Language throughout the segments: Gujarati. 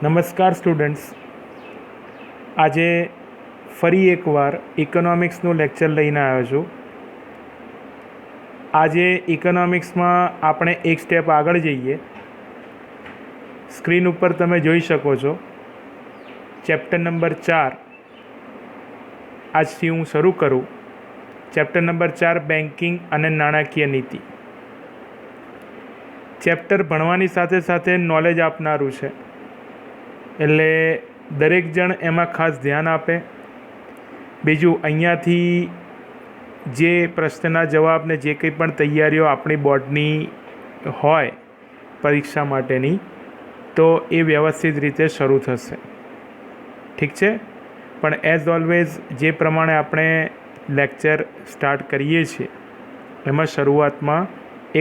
નમસ્કાર સ્ટુડન્ટ્સ, આજે ફરી એકવાર ઇકોનોમિક્સનું લેક્ચર લઈને આવ્યો છું. આજે ઇકોનોમિક્સમાં આપણે એક સ્ટેપ આગળ જઈએ. સ્ક્રીન ઉપર તમે જોઈ શકો છો ચેપ્ટર નંબર 4 આજથી હું શરૂ કરું. ચેપ્ટર નંબર 4 બેન્કિંગ અને નાણાકીય નીતિ. ચેપ્ટર ભણવાની સાથે સાથે નોલેજ આપનારું છે, એટલે દરેક જણ એમાં ખાસ ધ્યાન આપે. બીજું, અહીંયાથી જે પ્રશ્નના જવાબને જે કંઈ પણ તૈયારીઓ આપણી બોર્ડની હોય પરીક્ષા માટેની, તો એ વ્યવસ્થિત રીતે શરૂ થશે. ઠીક છે? પણ એઝ ઓલવેઝ જે પ્રમાણે આપણે લેક્ચર સ્ટાર્ટ કરીએ છીએ એમાં શરૂઆતમાં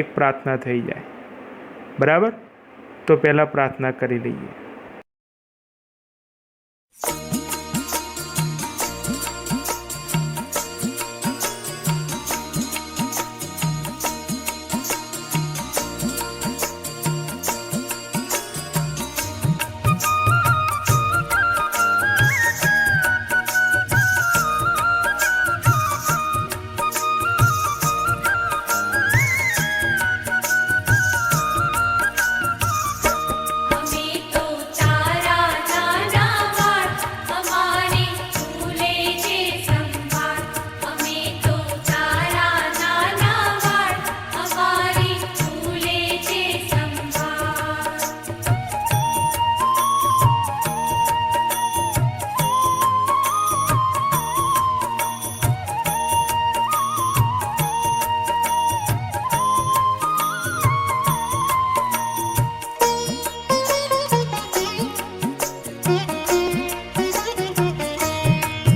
એક પ્રાર્થના થઈ જાય. બરાબર? તો પહેલાં પ્રાર્થના કરી લઈએ.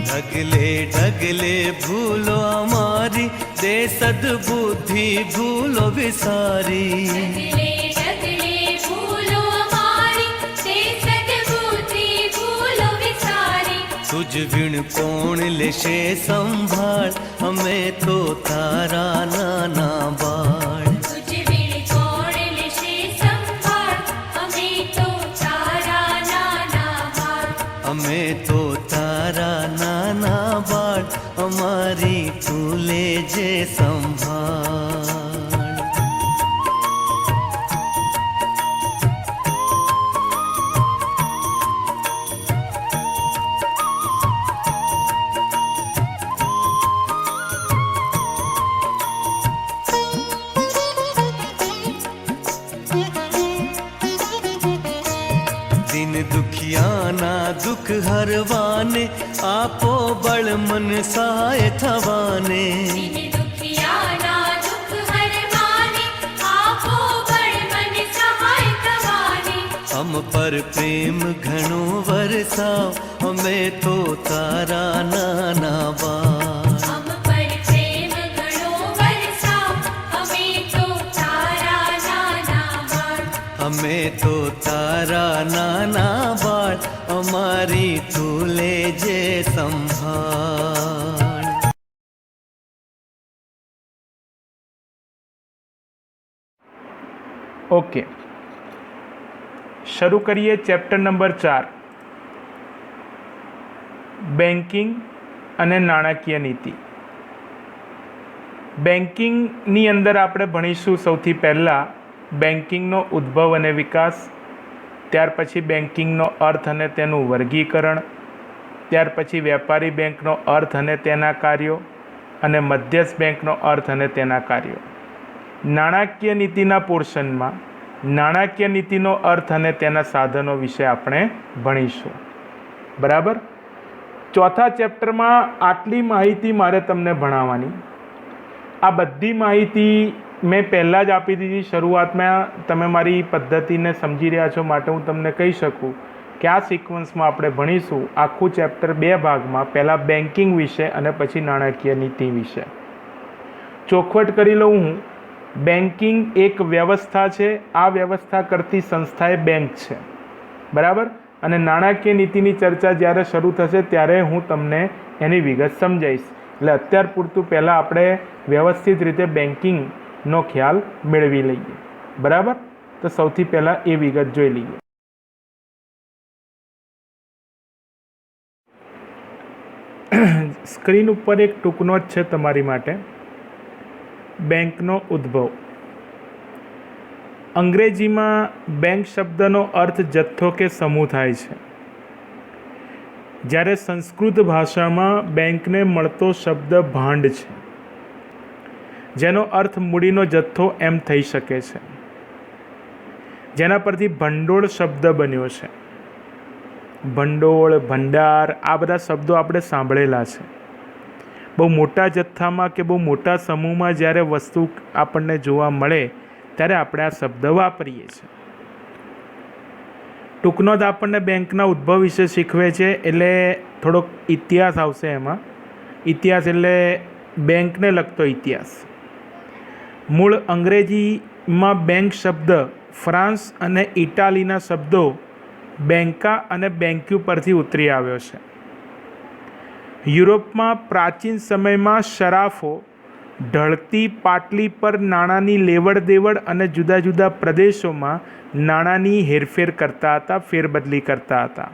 ढगले ढगले भूलो हमारी दे सद्बुद्धि भूलो विसारी. ढगले ढगले भूलो हमारी दे सद्बुद्धि भूलो विसारी. तुझ बिन कौन लेशे संभाळ हमें तो तारा नाना बाळ. तुझ बिन कौन लेशे संभाळ हमें तो तारा नाना बाळ. हमें तो तारा नाना बाळ हमारी तू लेजे संभाळ. दिन दुखियाना दुख हरवाने आपो बळ मन सहाय थवाने. दिन दुखियाना दुख हरवाने आपो बळ मन सहाय थवाने. हम पर प्रेम घणो वरसाव हमें तो तारा नाना बाळ. हम पर प्रेम घणो वरसाव हमें तो तारा नाना बाळ. हमें तो तारा नाना बाळ हमारी तू लेजे संभाळ. ઓકે, શરૂ કરીએ ચેપ્ટર નંબર 4 બેન્કિંગ અને નાણાકીય નીતિ. બેન્કિંગની અંદર આપણે ભણીશું સૌથી પહેલાં બેન્કિંગનો ઉદ્ભવ અને વિકાસ, ત્યાર પછી બેન્કિંગનો અર્થ અને તેનું વર્ગીકરણ, ત્યાર પછી વેપારી બેંકનો અર્થ અને તેના કાર્યો, અને મધ્યસ્થ બેંકનો અર્થ અને તેના કાર્યો. નાણાકીય નીતિના પોર્શનમાં નાણાકીય નીતિનો અર્થ અને તેના સાધનો વિશે આપણે ભણીશું. બરાબર? ચોથા ચેપ્ટરમાં આટલી માહિતી મારે તમને ભણાવવાની. આ બધી માહિતી મેં પહેલાં જ આપી દીધી શરૂઆતમાં. તમે મારી પદ્ધતિને સમજી રહ્યા છો માટે હું તમને કહી શકું કે આ સિક્વન્સમાં આપણે ભણીશું આખું ચેપ્ટર 2 ભાગમાં. પહેલાં બેન્કિંગ વિશે અને પછી નાણાકીય નીતિ વિશે. ચોખવટ કરી લઉં હું. બેન્કિંગ એક વ્યવસ્થા છે. આ વ્યવસ્થા કરતી સંસ્થા એ બેંક છે. બરાબર? અને નાણાકીય નીતિની ચર્ચા જ્યારે શરૂ થશે ત્યારે હું તમને એની વિગત સમજાવીશ. એટલે અત્યાર પૂરતું પહેલાં આપણે વ્યવસ્થિત રીતે બેન્કિંગનો ખ્યાલ મેળવી લઈએ. બરાબર? તો સૌથી પહેલાં એ વિગત જોઈ લઈએ. સ્ક્રીન ઉપર એક ટૂંકનો જ છે તમારી માટે. બેંકનો ઉદ્ભવ. અંગ્રેજીમાં બેંક શબ્દનો અર્થ જથ્થો કે સમૂહ થાય છે, જ્યારે સંસ્કૃત ભાષામાં બેંકને મળતો શબ્દ ભાંડ છે, જેનો અર્થ મૂડીનો જથ્થો એમ થઈ શકે છે, જેના પરથી ભંડોળ શબ્દ બન્યો છે. ભંડોળ, ભંડાર, આ બધા શબ્દો આપણે સાંભળેલા છે. બહુ મોટા જથ્થામાં કે બહુ મોટા સમૂહમાં જ્યારે વસ્તુ આપણને જોવા મળે ત્યારે આપણે આ શબ્દ વાપરીએ છીએ. ટૂંકનો જ આપણને બેંકના ઉદ્ભવ વિશે શીખવે છે, એટલે થોડોક ઇતિહાસ આવશે એમાં. ઇતિહાસ એટલે બેંકને લગતો ઇતિહાસ. મૂળ અંગ્રેજીમાં બેંક શબ્દ ફ્રાન્સ અને ઇટાલીના શબ્દો બેંકા અને બેંક્યુ પરથી ઉતરી આવ્યો છે. યુરોપમાં પ્રાચીન સમયમાં શરાફો ઢળતી પાટલી પર નાણાંની લેવડ દેવડ અને જુદા જુદા પ્રદેશોમાં નાણાંની હેરફેર કરતા હતા, ફેરબદલી કરતા હતા.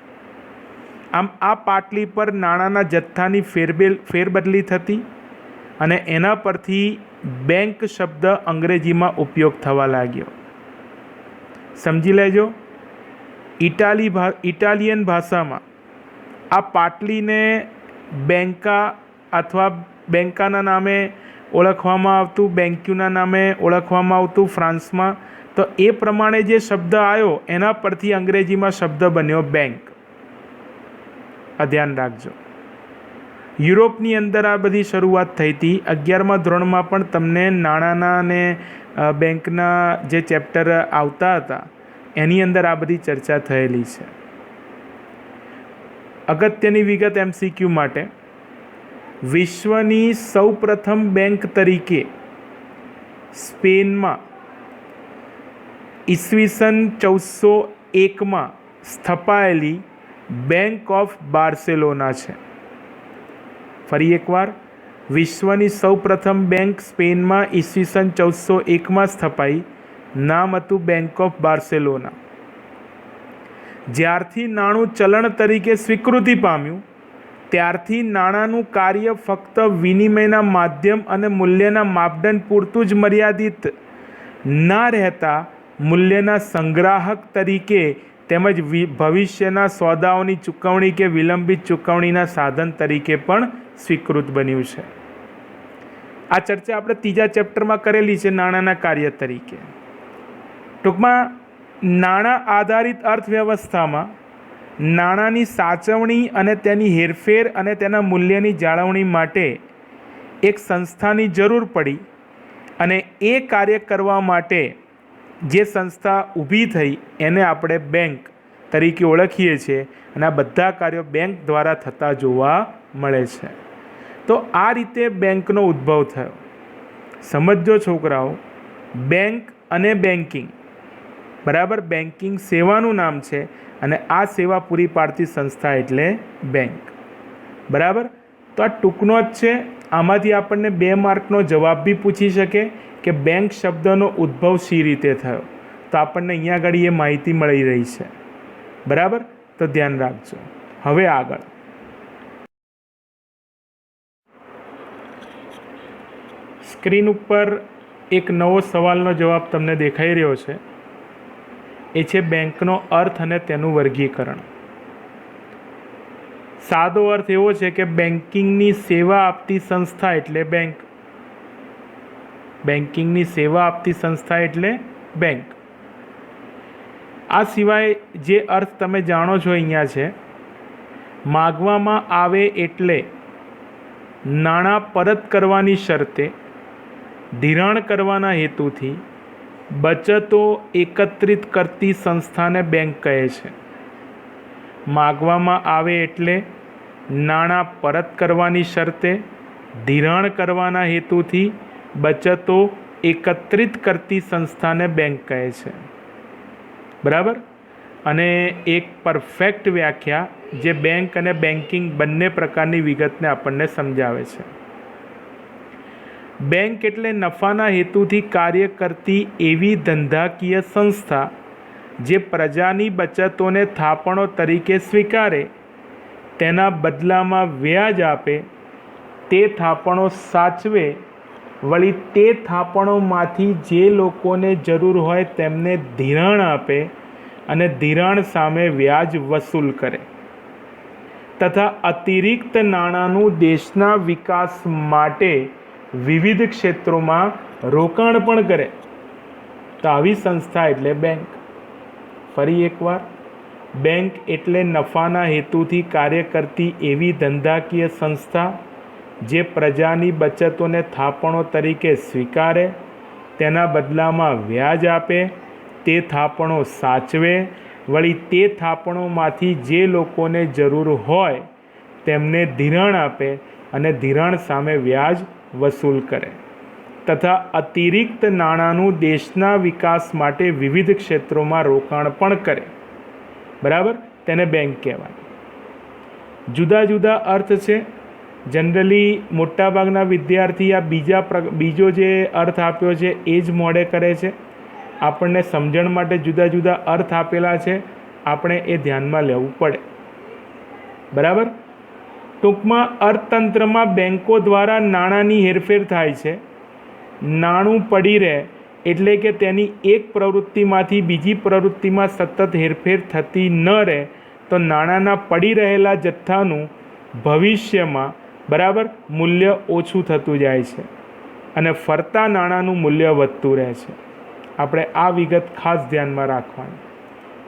આમ આ પાટલી પર નાણાંના જથ્થાની ફેરબદલી થતી અને એના પરથી બેંક શબ્દ અંગ્રેજીમાં ઉપયોગ થવા લાગ્યો. સમજી લેજો. ઇટાલિયન ભાષામાં આ પાટલીને બેંકા અથવા બેંકાના નામે ઓળખવામાં આવતું, બેંક્યુના નામે ઓળખવામાં આવતું ફ્રાન્સમાં. તો એ પ્રમાણે જે શબ્દ આવ્યો એના પરથી અંગ્રેજીમાં શબ્દ બન્યો બેંક. આ ધ્યાન રાખજો. યુરોપની અંદર આ બધી શરૂઆત થઈ હતી. 11મા ધોરણમાં પણ તમને નાણાંના અને બેંકના જે ચેપ્ટર આવતા હતા એની અંદર આ બધી ચર્ચા થયેલી છે. અગત્યની વિગત MCQ માટે, વિશ્વની સૌપ્રથમ બેંક તરીકે સ્પેનમાં ઈસવીસન 1401માં સ્થપાયેલી બેંક ઓફ બાર્સેલોના છે. ફરી એકવાર, વિશ્વની સૌપ્રથમ બેંક સ્પેનમાં ઈસવીસન 1401માં સ્થપાઈ. નામ હતું બેંક ઓફ બાર્સેલોના. જ્યારથી નાણું ચલણ તરીકે સ્વીકૃતિ પામ્યું ત્યારથી નાણાંનું કાર્ય ફક્ત વિનિમયના માધ્યમ અને મૂલ્યના માપદંડ પૂરતું જ મર્યાદિત ના રહેતા મૂલ્યના સંગ્રાહક તરીકે તેમજ ભવિષ્યના સોદાઓની ચૂકવણી કે વિલંબિત ચૂકવણીના સાધન તરીકે પણ સ્વીકૃત બન્યું છે. આ ચર્ચા આપણે 3જા ચેપ્ટરમાં કરેલી છે, નાણાંના કાર્ય તરીકે. ટૂંકમાં નાણાં આધારિત અર્થવ્યવસ્થામાં નાણાંની સાચવણી અને તેની હેરફેર અને તેના મૂલ્યની જાળવણી માટે એક સંસ્થાની જરૂર પડી અને એ કાર્ય કરવા માટે જે સંસ્થા ઊભી થઈ એને આપણે બેંક તરીકે ઓળખીએ છીએ અને આ બધા કાર્યો બેંક દ્વારા થતા જોવા મળે છે. તો આ રીતે બેંકનો ઉદ્ભવ થયો. સમજો છોકરાઓ, બેંક અને બેન્કિંગ બરાબર. બેન્કિંગ સેવાનું નામ છે અને આ સેવા પૂરી પાડતી સંસ્થા એટલે બેંક. બરાબર. તો આ ટૂંકનો જ છે. આમાંથી આપણને 2 માર્કનો જવાબ બી પૂછી શકે કે બેંક શબ્દનો ઉદ્ભવ શી રીતે થયો. તો આપણને અહીંયા આગળ એ માહિતી મળી રહી છે. બરાબર. તો ધ્યાન રાખજો. હવે આગળ સ્ક્રીન ઉપર એક નવો સવાલનો જવાબ તમને દેખાઈ રહ્યો છે. એ છે બેંકનો અર્થ અને તેનું વર્ગીકરણ. સાદો અર્થ એવો છે કે બેન્કિંગની સેવા આપતી સંસ્થા એટલે બેંક. બેન્કિંગની સેવા આપતી સંસ્થા એટલે બેંક. આ સિવાય જે અર્થ તમે જાણો છો અહીંયા છે, માગવામાં આવે એટલે નાણાં પરત કરવાની શરતે ધિરાણ કરવાના હેતુથી બચતો એકત્રિત કરતી સંસ્થાને બેંક કહે છે. માગવામાં આવે એટલે નાણાં પરત કરવાની શરતે ધિરાણ કરવાના હેતુથી બચતો એકત્રિત કરતી સંસ્થાને બેંક કહે છે. બરાબર. અને એક પરફેક્ટ વ્યાખ્યા જે બેંક અને બેન્કિંગ બંને પ્રકારની વિગતને આપણને સમજાવે છે. બેંક એટલે નફાના હેતુથી કાર્ય કરતી એવી ધંધાકીય સંસ્થા જે પ્રજાની બચતોને થાપણો તરીકે સ્વીકારે, તેના બદલામાં વ્યાજ આપે તે થાપણો સાચવે, વળી તે થાપણોમાંથી જે લોકોને જરૂર હોય તેમને ધિરાણ આપે અને ધિરાણ સામે વ્યાજ વસૂલ કરે, તથા અતિરિક્ત નાણાંનું દેશના વિકાસ માટે વિવિધ ક્ષેત્રોમાં રોકાણ પણ કરે. તો આવી સંસ્થા એટલે બેંક. ફરી એકવાર, બેંક એટલે નફાના હેતુથી કાર્ય કરતી એવી ધંધાકીય સંસ્થા જે પ્રજાની બચતોને થાપણો તરીકે સ્વીકારે, તેના બદલામાં વ્યાજ આપે, તે થાપણો સાચવે, વળી તે થાપણોમાંથી જે લોકોને જરૂર હોય તેમને ધિરાણ આપે અને ધિરાણ સામે વ્યાજ વસૂલ કરે, તથા અતિરિક્ત નાણાંનું દેશના વિકાસ માટે વિવિધ ક્ષેત્રોમાં રોકાણ પણ કરે. બરાબર, તેને બેંક કહેવાય. જુદા જુદા અર્થ છે. જનરલી મોટાભાગના વિદ્યાર્થી આ બીજો જે અર્થ આપ્યો છે એ જ મોડે કરે છે. આપણને સમજણ માટે જુદા જુદા અર્થ આપેલા છે, આપણે એ ધ્યાનમાં લેવું પડે. બરાબર. ટૂંકમાં અર્થતંત્રમાં બેંકો દ્વારા નાણાંની હેરફેર થાય છે. નાણું પડી રહે એટલે કે તેની એક પ્રવૃત્તિમાંથી બીજી પ્રવૃત્તિમાં સતત હેરફેર થતી ન રહે તો નાણાંના પડી રહેલા જથ્થાનું ભવિષ્યમાં બરાબર મૂલ્ય ઓછું થતું જાય છે અને ફરતા નાણાંનું મૂલ્ય વધતું રહે છે. આપણે આ વિગત ખાસ ધ્યાનમાં રાખવાની.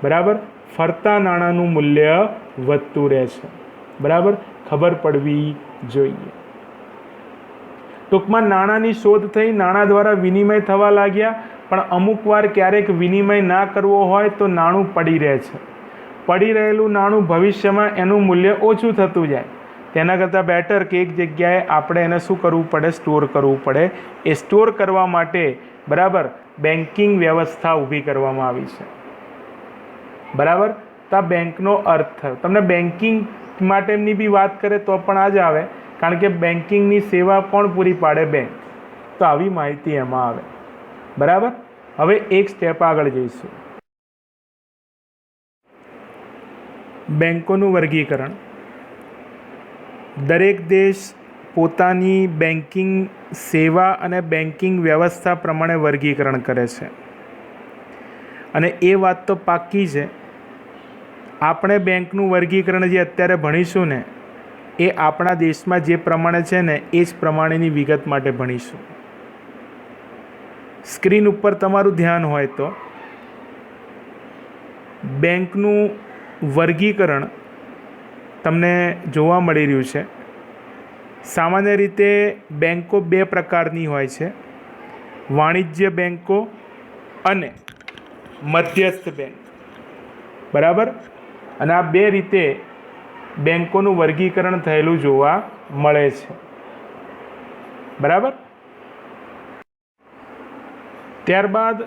બરાબર, ફરતા નાણાંનું મૂલ્ય વધતું રહે છે. બરાબર, ખબર પડવી જોઈએ. ટૂંકમાં નાણાંની શોધ થઈ, નાણાં દ્વારા વિનિમય થવા લાગ્યા, પણ અમુક વાર ક્યારેક વિનિમય ના કરવો હોય તો નાણું પડી રહે છે. પડી રહેલું નાણું ભવિષ્યમાં એનું મૂલ્ય ઓછું થતું જાય. તેના કરતાં બેટર કે એક જગ્યાએ આપણે એને શું કરવું પડે, સ્ટોર કરવું પડે. એ સ્ટોર કરવા માટે બરાબર બેન્કિંગ વ્યવસ્થા ઊભી કરવામાં આવી છે. બરાબર, તો આ બેંકનો અર્થ થયો. તમને બેન્કિંગ માટેની બી વાત કરે તો પણ આ જ આવે, કારણ કે બેન્કિંગની સેવા કોણ પૂરી પાડે? બેંક. તો આવી માહિતી એમાં આવે. બરાબર, હવે એક સ્ટેપ આગળ જઈશું. બેંકોનું વર્ગીકરણ. દરેક દેશ પોતાની બેન્કિંગ સેવા અને બેન્કિંગ વ્યવસ્થા પ્રમાણે વર્ગીકરણ કરે છે, અને એ વાત તો પાક્કી છે. આપણે બેંકનું વર્ગીકરણ જે અત્યારે ભણીશું ને, એ આપણા દેશમાં જે પ્રમાણે છે ને એ જ પ્રમાણેની વિગત માટે ભણીશું. સ્ક્રીન ઉપર તમારું ધ્યાન હોય તો બેંકનું વર્ગીકરણ તમને જોવા મળી રહ્યું છે. સામાન્ય રીતે બેંકો બે પ્રકારની હોય છે: વાણિજ્ય બેંકો અને મધ્યસ્થ બેંક. બરાબર, અને આ બે રીતે બેંકોનું વર્ગીકરણ થયેલું જોવા મળે છે. બરાબર. ત્યારબાદ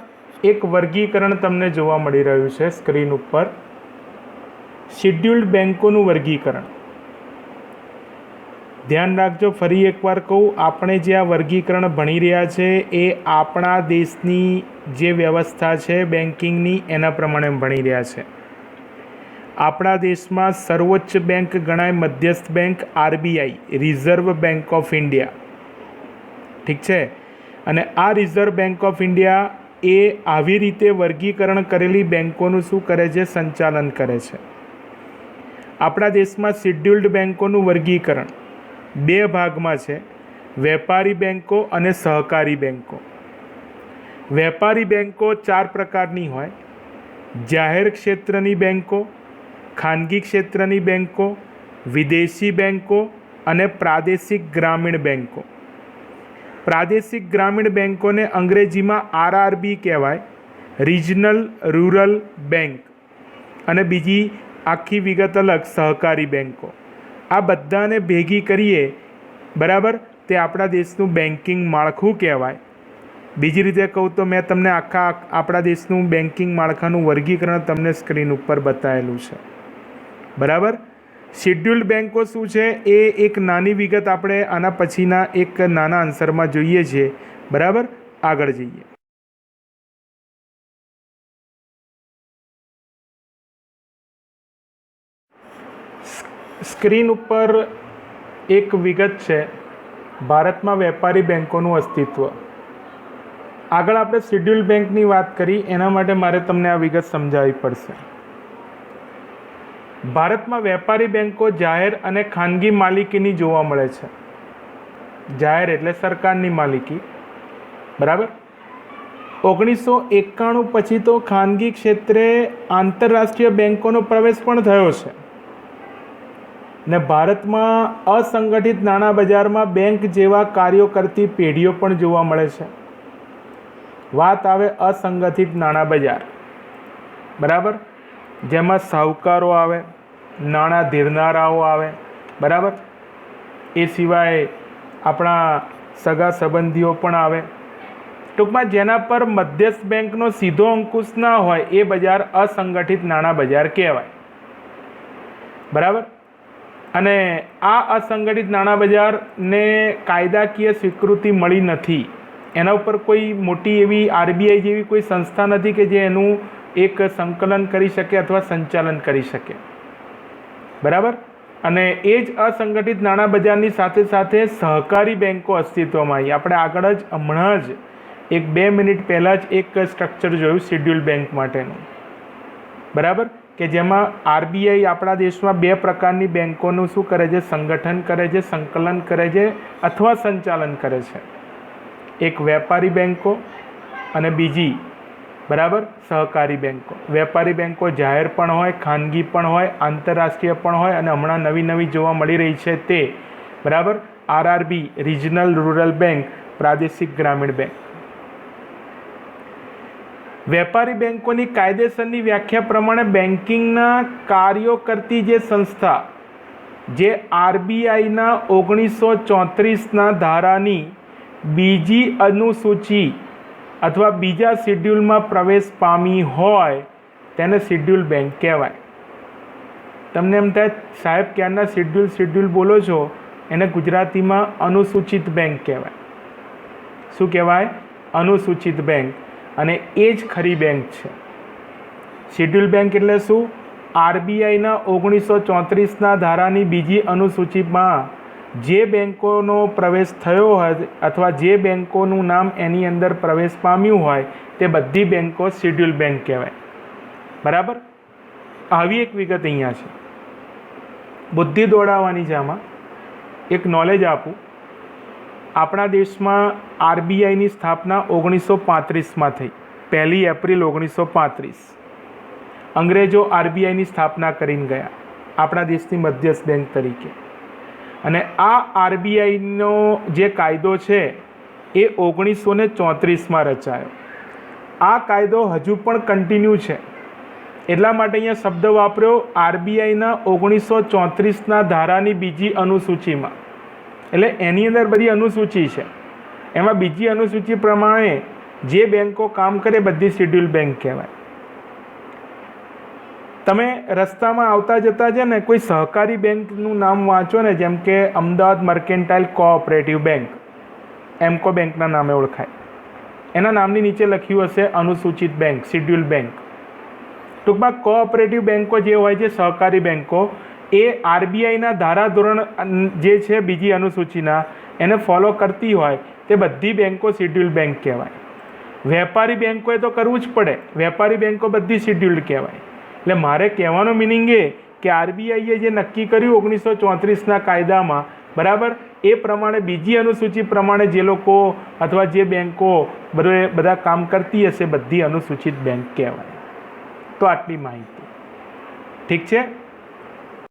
એક વર્ગીકરણ તમને જોવા મળી રહ્યું છે સ્ક્રીન ઉપર: શિડ્યુલ્ડ બેંકોનું વર્ગીકરણ. ધ્યાન રાખજો, ફરી એકવાર કહું, આપણે જે આ વર્ગીકરણ ભણી રહ્યા છે એ આપણા દેશની જે વ્યવસ્થા છે બેન્કિંગની એના પ્રમાણે ભણી રહ્યા છે. આપણા દેશમાં સર્વોચ્ચ બેંક ગણાય મધ્યસ્થ bank RBI, reserve bank of India. ઠીક છે. અને આ રિઝર્વ બેંક ઓફ ઇન્ડિયા એ આવી રીતે વર્ગીકરણ કરેલી બેંકોનું શું કરે છે? સંચાલન કરે છે. આપણા દેશમાં શિડ્યુલ્ડ બેંકોનું વર્ગીકરણ બે ભાગમાં છે: વેપારી બેંકો અને સહકારી બેંકો. વેપારી બેંકો ચાર પ્રકારની હોય: જાહેર ક્ષેત્રની બેંકો, ખાનગી ક્ષેત્રની બેંકો, વિદેશી બેંકો અને પ્રાદેશિક ગ્રામીણ બેંકો. પ્રાદેશિક ગ્રામીણ બેંકોને અંગ્રેજીમાં RRB કહેવાય, રિજનલ રૂરલ બેંક. અને બીજી આખી વિગત અલગ સહકારી બેંકો. આ બધાને ભેગી કરીએ બરાબર, તે આપણા દેશનું બેન્કિંગ માળખું કહેવાય. બીજી રીતે કહું તો મેં તમને આખા આપણા દેશનું બેન્કિંગ માળખાનું વર્ગીકરણ તમને સ્ક્રીન ઉપર બતાવેલું છે. બરાબર. શિડ્યુલ્ડ બેંકો શું છે એ એક નાની વિગત આપણે આના પછીના એક નાના આન્સરમાં જોઈએ છીએ. બરાબર, આગળ જઈએ. સ્ક્રીન ઉપર એક વિગત છે ભારતમાં વેપારી બેન્કોનું અસ્તિત્વ. આગળ આપણે શિડ્યુલ બેંકની વાત કરી, એના માટે મારે તમને આ વિગત સમજાવવી પડશે. ભારતમાં વેપારી બેન્કો જાહેર અને ખાનગી માલિકીની જોવા મળે છે. જાહેર એટલે સરકારની માલિકી, બરાબર. 1991 પછી તો ખાનગી ક્ષેત્રે આંતરરાષ્ટ્રીય બેન્કોનો પ્રવેશ પણ થયો છે ને ભારતમાં અસંગઠિત નાણાં બજારમાં બેંક જેવા કાર્યો કરતી પેઢીઓ પણ જોવા મળે છે. વાત આવે અસંગઠિત નાણાં બજાર, બરાબર, જેમાં સાહુકારો આવે, નાણાં ધીરનારાઓ આવે, બરાબર. એ સિવાય આપણા સગા સંબંધીઓ પણ આવે. ટૂંકમાં જેના પર મધ્યસ્થ બેંકનો સીધો અંકુશ ના હોય એ બજાર અસંગઠિત નાણાં બજાર કહેવાય, બરાબર. અને આ અસંગઠિત નાણાં બજારને કાયદાકીય સ્વીકૃતિ મળી નથી. એના ઉપર કોઈ મોટી એવી આરબીઆઈ જેવી કોઈ સંસ્થા નથી કે જે એનું એક સંકલન કરી શકે અથવા સંચાલન કરી શકે, બરાબર. અને એ જ અસંગઠિત નાણાં બજારની સાથે સાથે સહકારી બેન્કો અસ્તિત્વમાં આવી. આપણે આગળ જ હમણાં જ 1-2 મિનિટ પહેલાં જ એક સ્ટ્રક્ચર જોયું શિડ્યુલ બેંક માટેનું, બરાબર, કે જેમાં આરબીઆઈ આપણા દેશમાં 2 પ્રકારની બેન્કોનું શું કરે છે, સંગઠન કરે છે, સંકલન કરે છે અથવા સંચાલન કરે છે. એક વેપારી બેન્કો અને બીજી, બરાબર, સહકારી બેન્કો. વેપારી બેન્કો જાહેર પણ હોય, ખાનગી પણ હોય, આંતરરાષ્ટ્રીય પણ હોય અને હમણાં નવી જોવા મળી રહી છે તે, બરાબર, આરઆરબી રિજનલ રૂરલ બેંક, પ્રાદેશિક ગ્રામીણ બેંક. વેપારી બેન્કોની કાયદેસરની વ્યાખ્યા પ્રમાણે બેન્કિંગના કાર્યો કરતી જે સંસ્થા જે આરબીઆઈના 1934ના ધારાની બીજી અનુસૂચિ અથવા બીજા શિડ્યુલમાં પ્રવેશ પામી હોય તેને શિડ્યુલ બેંક કહેવાય. તમને એમ થાય સાહેબ ક્યારના શિડ્યુલ બોલો છો, એને ગુજરાતીમાં અનુસૂચિત બેંક કહેવાય. શું કહેવાય? અનુસૂચિત બેંક. અને એ જ ખરી બેંક છે. શિડ્યુલ બેંક એટલે શું? આરબીઆઈના 1934ના ધારાની બીજી અનુસૂચિમાં જે બેન્કોનો પ્રવેશ થયો હોય અથવા જે બેન્કોનું નામ એની અંદર પ્રવેશ પામ્યું હોય તે બધી બેન્કો શિડ્યુલ બેંક કહેવાય, બરાબર. આવી એક વિગત અહીંયા છે, બુદ્ધિ દોડાવવાની છે. આમાં એક નોલેજ આપું. આપણા દેશમાં આરબીઆઈની સ્થાપના 1935માં થઈ, 1 એપ્રિલ 1935. અંગ્રેજો આરબીઆઈની સ્થાપના કરીને ગયા આપણા દેશની મધ્યસ્થ બેંક તરીકે. અને આ આરબીઆઈનો જે કાયદો છે એ 1934માં રચાયો. આ કાયદો હજુ પણ કન્ટિન્યુ છે, એટલા માટે અહીંયા શબ્દ વાપર્યો આરબીઆઈના 1934ના ધારાની બીજી અનુસૂચિમાં. એટલે એની અંદર બધી અનુસૂચિ છે, એમાં બીજી અનુસૂચિ પ્રમાણે જે બેન્કો કામ કરે બધી શિડ્યુલ બેંક કહેવાય. તમે રસ્તામાં આવતા જતા છે ને કોઈ સહકારી બેંકનું નામ વાંચો ને, જેમ કે અમદાવાદ મર્કેન્ટાઇલ કોઓપરેટિવ બેંક, એમકો બેંકના નામે ઓળખાય, એના નામની નીચે લખ્યું હશે અનુસૂચિત બેંક, શિડ્યુલ બેંક. ટૂંકમાં કોઓપરેટિવ બેંકો જે હોય છે, સહકારી બેંકો, એ આરબીઆઈના ધારાધોરણ જે છે બીજી અનુસૂચિના એને ફોલો કરતી હોય તે બધી બેંકો શિડ્યુલ બેંક કહેવાય. વેપારી બેંકોએ તો કરવું જ પડે, વેપારી બેંકો બધી શિડ્યુલ્ડ કહેવાય. એટલે મારે કહેવાનો મિનિંગ એ કે આરબીઆઈએ જે નક્કી કર્યું 1934ના કાયદામાં, બરાબર, એ પ્રમાણે બીજી અનુસૂચિ પ્રમાણે જે લોકો અથવા જે બેંકો બધા કામ કરતી હશે બધી અનુસૂચિત બેંક કહેવાય. તો આટલી માહિતી ઠીક છે.